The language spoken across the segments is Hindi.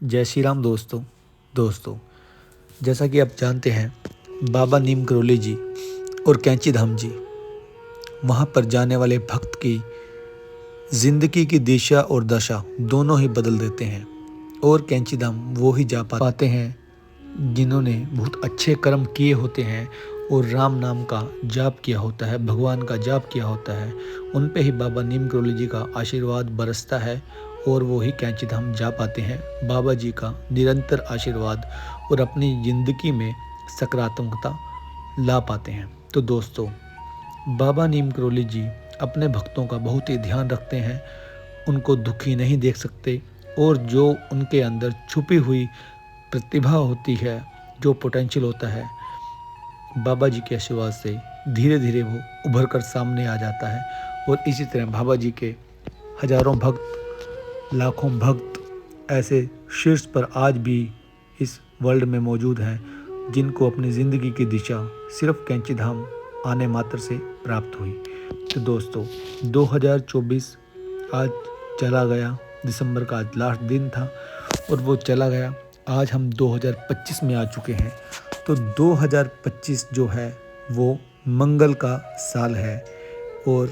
जय श्री राम दोस्तों जैसा कि आप जानते हैं, बाबा नीम करोली जी और कैंची धाम जी, वहाँ पर जाने वाले भक्त की जिंदगी की दिशा और दशा दोनों ही बदल देते हैं। और कैंची धाम वो ही जा पाते हैं जिन्होंने बहुत अच्छे कर्म किए होते हैं और राम नाम का जाप किया होता है, भगवान का जाप किया होता है। उन पे ही बाबा नीम करोली जी का आशीर्वाद बरसता है और वो ही कैंची धाम जा पाते हैं। बाबा जी का निरंतर आशीर्वाद और अपनी ज़िंदगी में सकारात्मकता ला पाते हैं। तो दोस्तों, बाबा नीम करोली जी अपने भक्तों का बहुत ही ध्यान रखते हैं, उनको दुखी नहीं देख सकते और जो उनके अंदर छुपी हुई प्रतिभा होती है, जो पोटेंशियल होता है, बाबा जी के आशीर्वाद से धीरे धीरे वो उभर कर सामने आ जाता है। और इसी तरह बाबा जी के हजारों भक्त, लाखों भक्त ऐसे शीर्ष पर आज भी इस वर्ल्ड में मौजूद हैं, जिनको अपनी ज़िंदगी की दिशा सिर्फ कैंची धाम आने मात्र से प्राप्त हुई। तो दोस्तों, 2024 आज चला गया, दिसंबर का आज लास्ट दिन था और वो चला गया। आज हम 2025 में आ चुके हैं। तो 2025 जो है वो मंगल का साल है और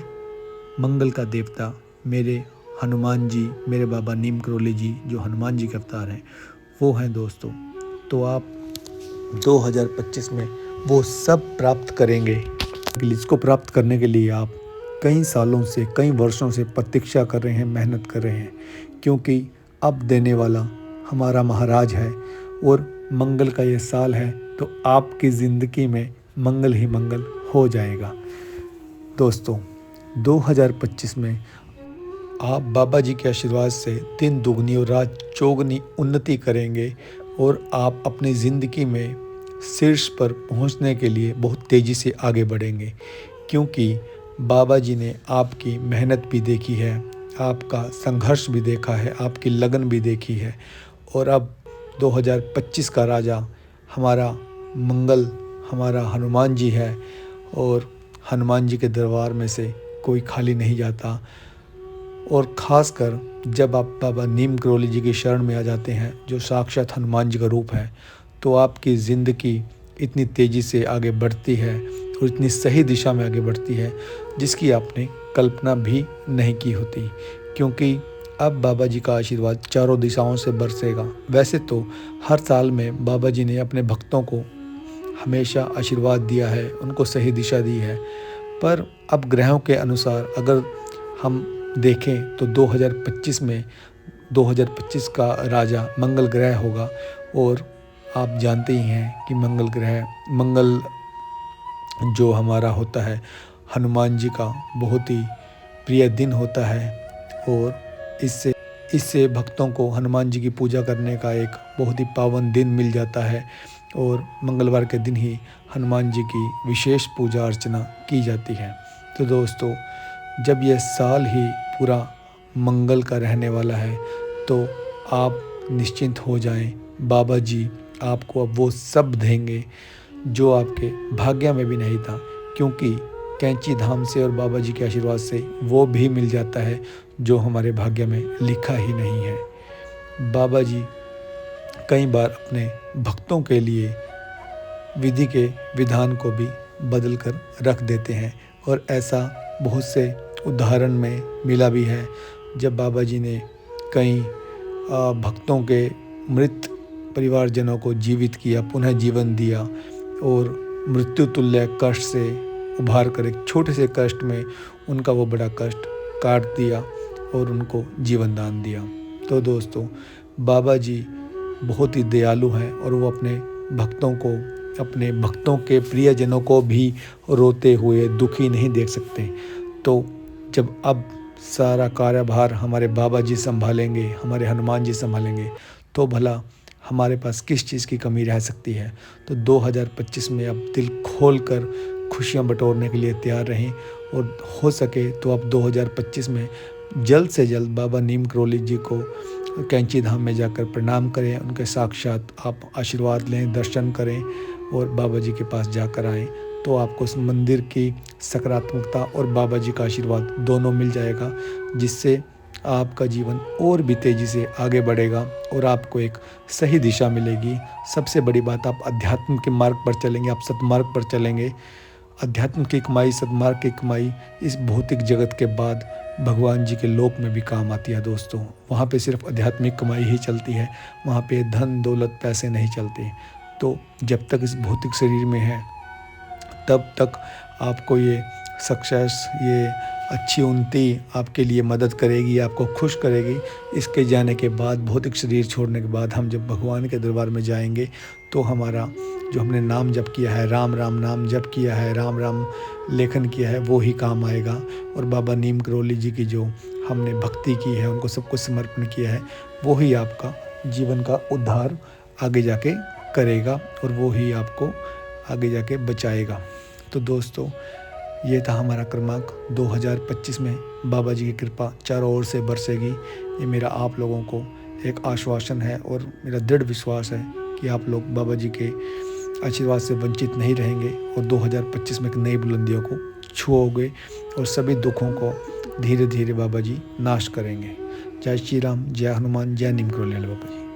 मंगल का देवता मेरे हनुमान जी, मेरे बाबा नीम करोली जी, जो हनुमान जी के अवतार हैं, वो हैं दोस्तों। तो आप 2025 में वो सब प्राप्त करेंगे जिसको प्राप्त करने के लिए आप कई सालों से, कई वर्षों से प्रतीक्षा कर रहे हैं, मेहनत कर रहे हैं, क्योंकि अब देने वाला हमारा महाराज है और मंगल का ये साल है। तो आपकी ज़िंदगी में मंगल ही मंगल हो जाएगा। दोस्तों, 2025 में आप बाबा जी के आशीर्वाद से दिन दुगनी और रात चौगनी उन्नति करेंगे और आप अपनी ज़िंदगी में शीर्ष पर पहुंचने के लिए बहुत तेज़ी से आगे बढ़ेंगे, क्योंकि बाबा जी ने आपकी मेहनत भी देखी है, आपका संघर्ष भी देखा है, आपकी लगन भी देखी है। और अब 2025 का राजा हमारा मंगल, हमारा हनुमान जी है और हनुमान जी के दरबार में से कोई खाली नहीं जाता। और ख़ासकर जब आप बाबा नीम करोली जी की शरण में आ जाते हैं, जो साक्षात हनुमान जी का रूप है, तो आपकी ज़िंदगी इतनी तेज़ी से आगे बढ़ती है और इतनी सही दिशा में आगे बढ़ती है जिसकी आपने कल्पना भी नहीं की होती, क्योंकि अब बाबा जी का आशीर्वाद चारों दिशाओं से बरसेगा। वैसे तो हर साल में बाबा जी ने अपने भक्तों को हमेशा आशीर्वाद दिया है, उनको सही दिशा दी है, पर अब ग्रहों के अनुसार अगर हम देखें तो 2025 का राजा मंगल ग्रह होगा। और आप जानते ही हैं कि मंगल जो हमारा होता है, हनुमान जी का बहुत ही प्रिय दिन होता है और इससे भक्तों को हनुमान जी की पूजा करने का एक बहुत ही पावन दिन मिल जाता है। और मंगलवार के दिन ही हनुमान जी की विशेष पूजा अर्चना की जाती है। तो दोस्तों, जब यह साल ही पूरा मंगल का रहने वाला है, तो आप निश्चिंत हो जाएं। बाबा जी आपको अब वो सब देंगे जो आपके भाग्य में भी नहीं था, क्योंकि कैंची धाम से और बाबा जी के आशीर्वाद से वो भी मिल जाता है जो हमारे भाग्य में लिखा ही नहीं है। बाबा जी कई बार अपने भक्तों के लिए विधि के विधान को भी बदल कर रख देते हैं और ऐसा बहुत से उदाहरण में मिला भी है, जब बाबा जी ने कई भक्तों के मृत परिवारजनों को जीवित किया, पुनः जीवन दिया और मृत्यु तुल्य कष्ट से उभार कर एक छोटे से कष्ट में उनका वो बड़ा कष्ट काट दिया और उनको जीवन दान दिया। तो दोस्तों, बाबा जी बहुत ही दयालु हैं और वो अपने भक्तों के प्रियजनों को भी रोते हुए दुखी नहीं देख सकते। तो जब अब सारा कार्यभार हमारे बाबा जी संभालेंगे, हमारे हनुमान जी संभालेंगे, तो भला हमारे पास किस चीज़ की कमी रह सकती है। तो 2025 में अब दिल खोल कर खुशियाँ बटोरने के लिए तैयार रहें और हो सके तो आप 2025 में जल्द से जल्द बाबा नीम करोली जी को कैंची धाम में जाकर प्रणाम करें, उनके साक्षात आप आशीर्वाद लें, दर्शन करें और बाबा जी के पास जाकर आएँ। तो आपको उस मंदिर की सकारात्मकता और बाबा जी का आशीर्वाद दोनों मिल जाएगा, जिससे आपका जीवन और भी तेज़ी से आगे बढ़ेगा और आपको एक सही दिशा मिलेगी। सबसे बड़ी बात, आप अध्यात्म के मार्ग पर चलेंगे, आप सतमार्ग पर चलेंगे। अध्यात्म की कमाई, सदमार्ग की कमाई इस भौतिक जगत के बाद भगवान जी के लोक में भी काम आती है दोस्तों। वहाँ पे सिर्फ आध्यात्मिक कमाई ही चलती है, वहाँ पे धन दौलत पैसे नहीं चलते। तो जब तक इस भौतिक शरीर में है तब तक आपको ये सक्सेस, ये अच्छी उन्नति आपके लिए मदद करेगी, आपको खुश करेगी। इसके जाने के बाद, भौतिक शरीर छोड़ने के बाद हम जब भगवान के दरबार में जाएंगे तो हमारा जो हमने नाम जप किया है, राम राम नाम जप किया है, राम राम लेखन किया है, वो ही काम आएगा। और बाबा नीम करोली जी की जो हमने भक्ति की है, उनको सब कुछ समर्पण किया है, वो ही आपका जीवन का उद्धार आगे जाके करेगा और वो ही आपको आगे जाके बचाएगा। तो दोस्तों, ये था हमारा क्रमांक 2025 में। बाबा जी की कृपा चारों ओर से बरसेगी, ये मेरा आप लोगों को एक आश्वासन है और मेरा दृढ़ विश्वास है कि आप लोग बाबा जी के आशीर्वाद से वंचित नहीं रहेंगे और 2025 में एक नई बुलंदियों को छुओगे और सभी दुखों को धीरे धीरे बाबा जी नाश करेंगे। जय श्री राम, जय हनुमान, जय नीम करोली वाले बाबा जी।